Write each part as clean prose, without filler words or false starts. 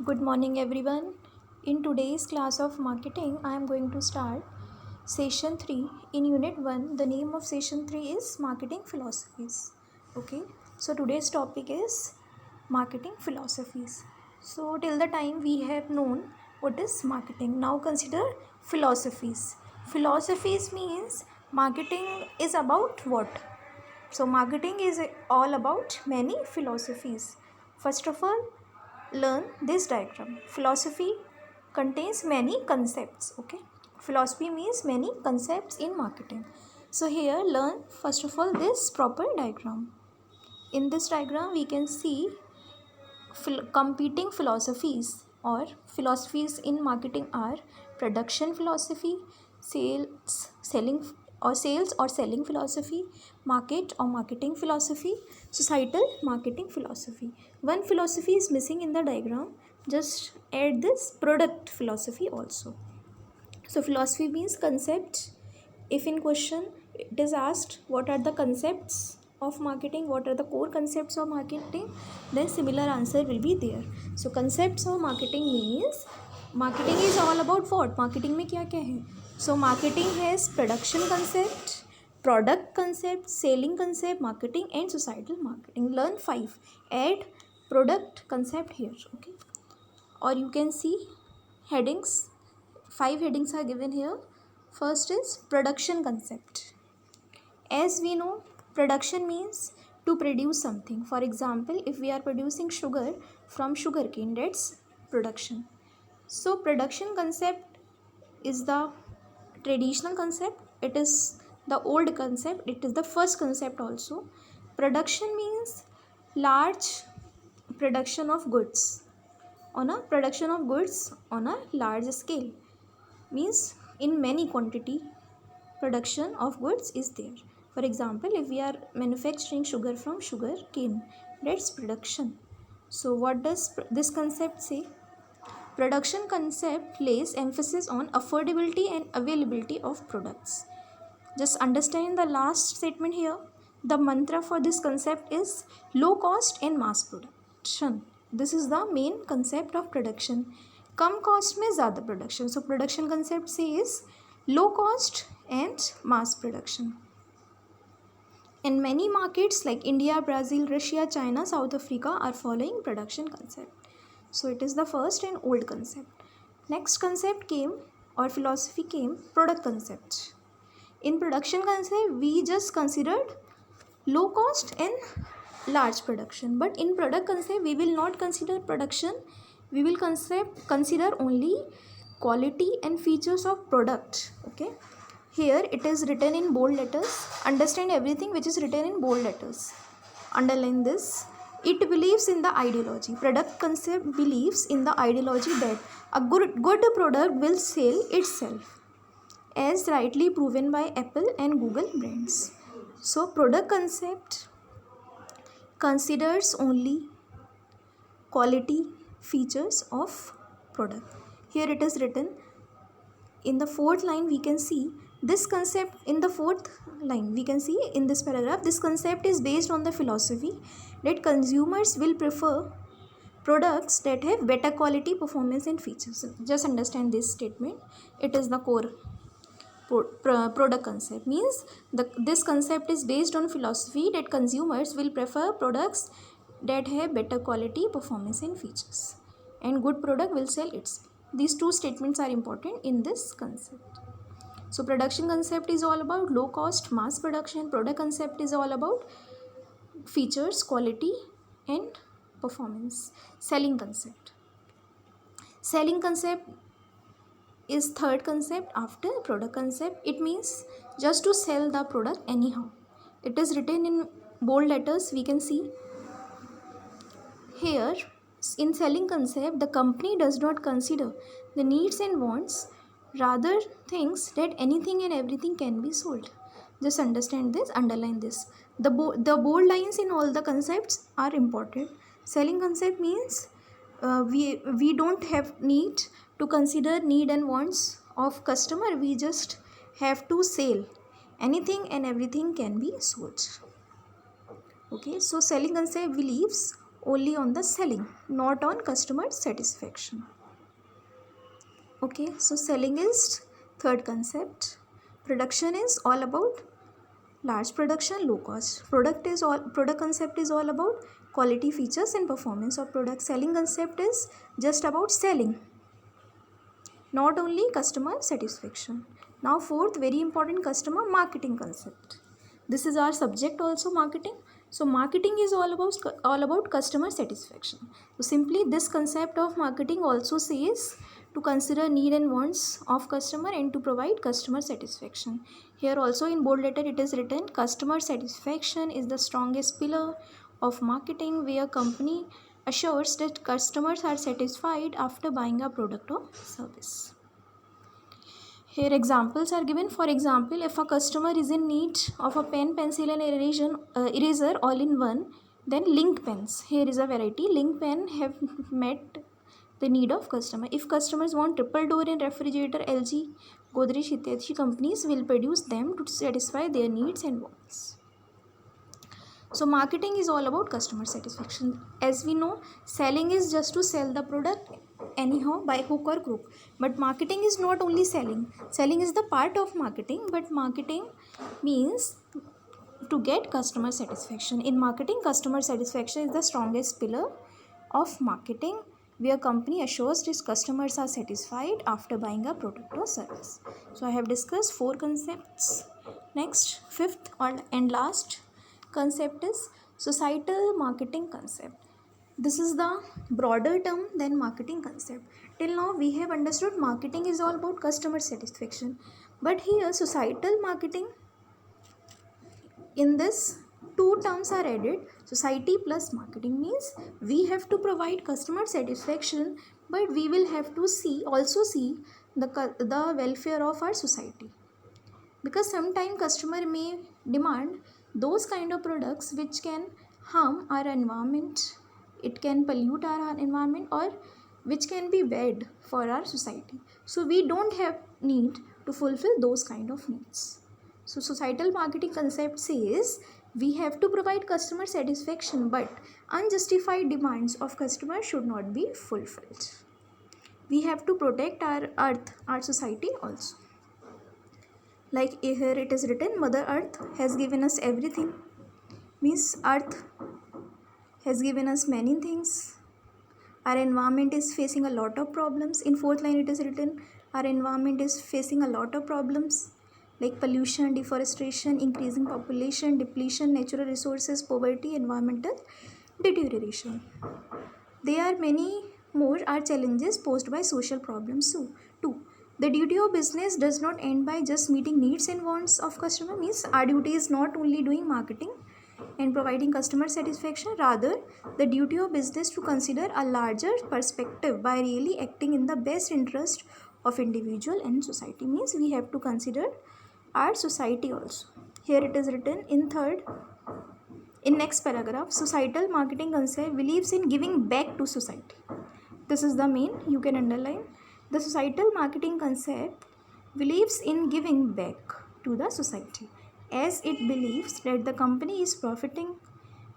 Good morning, everyone. In today's class of marketing, I am going to start session 3. In unit 1, the name of session 3 is marketing philosophies. Okay, so today's topic is marketing philosophies. So, till the time we have known what is marketing, now consider philosophies. Philosophies means marketing is about what? So, marketing is all about many philosophies. First of all, learn this diagram. Philosophy contains many concepts. Okay, philosophy means many concepts in marketing. So here learn first of all this proper diagram. In this diagram we can see competing philosophies or philosophies in marketing are production philosophy, sales or selling philosophy, market or marketing philosophy, societal marketing philosophy. One philosophy is missing in the diagram, just add this product philosophy also. So philosophy means concept. If in question it is asked what are the concepts of marketing, what are the core concepts of marketing, then similar answer will be there. So concepts of marketing means marketing is all about what? Marketing में क्या क्या है? So marketing has production concept, product concept, selling concept, marketing and societal marketing. Learn 5. Add product concept here. Okay. Or you can see headings. 5 headings are given here. First is production concept. As we know, production means to produce something. For example, if we are producing sugar from sugarcane, that's production. So production concept is the traditional concept. It is the old concept. It is the first concept also. Production means large production of goods on a large scale, means in many quantity production of goods is there. For example, if we are manufacturing sugar from sugar cane, that's production. So what does this concept say? Production concept lays emphasis on affordability and availability of products. Just understand the last statement here. The mantra for this concept is low cost and mass production. This is the main concept of production. Come cost में ज़्यादा production. So production concept says low cost and mass production. In many markets like India, Brazil, Russia, China, South Africa are following production concept. So it is the first and old concept. Next concept came, or philosophy came, product concept. In production concept, we just considered low cost and large production. But in product concept, we will not consider production. We will consider only quality and features of product. Okay. Here it is written in bold letters. Understand everything which is written in bold letters. Underline this. It believes in the ideology. Product concept believes in the ideology that a good product will sell itself, as rightly proven by Apple and Google brands. So product concept considers only quality features of product. Here it is written in the fourth line. We can see this concept in the fourth line. We can see in this paragraph, this concept is based on the philosophy that consumers will prefer products that have better quality, performance and features. Just understand this statement. It is the core product concept. Means this concept is based on philosophy that consumers will prefer products that have better quality, performance and features, and good product will sell itself. These two statements are important in this concept. So production concept is all about low cost, mass production. Product concept is all about features, quality and performance. Selling concept is third concept after product concept. It means just to sell the product anyhow. It is written in bold letters. We can see here. In selling concept, the company does not consider the needs and wants, rather thinks that anything and everything can be sold. Just understand this, underline this. The bold lines in all the concepts are important. Selling concept means we don't have need to consider need and wants of customer. We just have to sell. Anything and everything can be sold. Okay, so selling concept believes only on the selling, not on customer satisfaction. Okay, so selling is third concept. Production is all about large production, low cost. Product concept is all about quality, features and performance of product. Selling concept is just about selling, not only customer satisfaction. Now fourth very important, customer marketing concept. This is our subject also, marketing. So marketing is all about customer satisfaction. So simply this concept of marketing also says to consider need and wants of customer and to provide customer satisfaction. Here also in bold letter it is written, customer satisfaction is the strongest pillar of marketing, where company assures that customers are satisfied after buying a product or service. Here examples are given. For example, if a customer is in need of a pen, pencil and eraser all in one, then Link pens. Here is a variety. Link pen have met the need of customer. If customers want triple door in refrigerator, LG, Godrej, Hitachi companies will produce them to satisfy their needs and wants. So marketing is all about customer satisfaction. As we know, selling is just to sell the product anyhow by hook or crook. But marketing is not only selling. Selling is the part of marketing, but marketing means to get customer satisfaction. In marketing, customer satisfaction is the strongest pillar of marketing, where company assures its customers are satisfied after buying a product or service. So I have discussed 4 concepts. Next, fifth and last concept is societal marketing concept. This is the broader term than marketing concept. Till now we have understood marketing is all about customer satisfaction, but here societal marketing, in this two terms are added. Society plus marketing means we have to provide customer satisfaction, but we will have to also see the welfare of our society, because sometimes customer may demand those kind of products which can harm our environment, it can pollute our environment, or which can be bad for our society. So we don't have need to fulfill those kind of needs. So societal marketing concept says we have to provide customer satisfaction, but unjustified demands of customers should not be fulfilled. We have to protect our earth, our society also. Like here it is written, Mother Earth has given us everything. Means Earth has given us many things. Our environment is facing a lot of problems. In fourth line it is written, our environment is facing a lot of problems like pollution, deforestation, increasing population, depletion, natural resources, poverty, environmental deterioration. There are many more are challenges posed by social problems too. The duty of business does not end by just meeting needs and wants of customer. Means our duty is not only doing marketing and providing customer satisfaction, rather the duty of business to consider a larger perspective by really acting in the best interest of individual and society. Means we have to consider our society also. Here it is written in next paragraph, societal marketing concept believes in giving back to society. This is the main, you can underline. The societal marketing concept believes in giving back to the society, as it believes that the company is profiting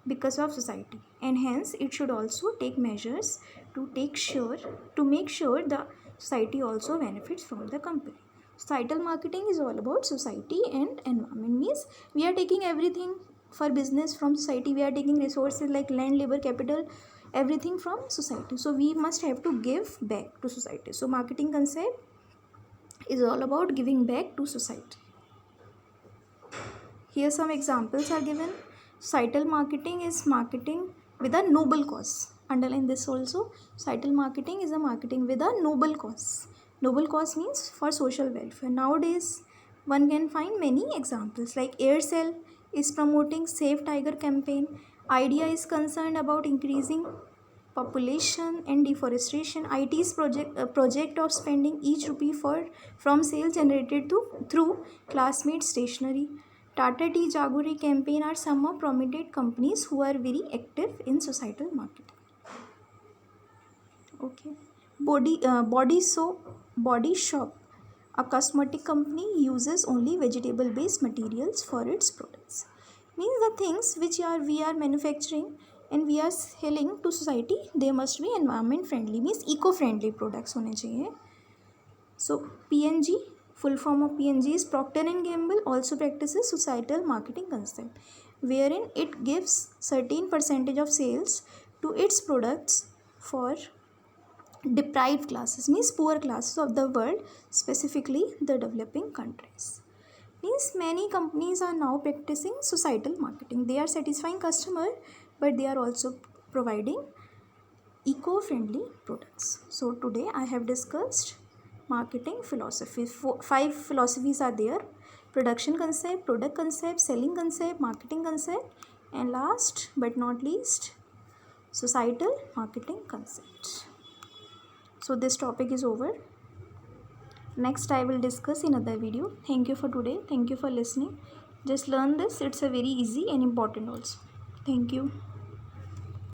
because of society, and hence it should also take measures to make sure the society also benefits from the company. Societal marketing is all about society and environment. Means we are taking everything for business from society. We are taking resources like land, labor, capital, everything from society. So we must have to give back to society. So marketing concept is all about giving back to society. Here some examples are given. Societal marketing is marketing with a noble cause. Underline this also. Societal marketing is a marketing with a noble cause. Noble cause means for social welfare. Nowadays, one can find many examples like Aircel is promoting Save Tiger campaign. IDEA is concerned about increasing population and deforestation. IT's project of spending each rupee from sales generated through Classmate stationery. Tata Tea Jagori campaign are some of prominent companies who are very active in societal marketing. Okay. Body Shop, a cosmetic company, uses only vegetable based materials for its products. Means the things which we are manufacturing and we are selling to society, they must be environment friendly, means eco friendly products होने चाहिए. So PNG, full form of PNG is Procter and Gamble also practices societal marketing concept, wherein it gives certain percentage of sales to its products for deprived classes, means poor classes of the world, specifically the developing countries. Means many companies are now practicing societal marketing. They are satisfying customer, but they are also providing eco-friendly products. So today I have discussed marketing philosophy. 5 philosophies are there: production concept, product concept, selling concept, marketing concept, and last but not least, societal marketing concept. So this topic is over. Next I will discuss in other video. Thank you for today. Thank you for listening. Just learn this. It's a very easy and important also. Thank you.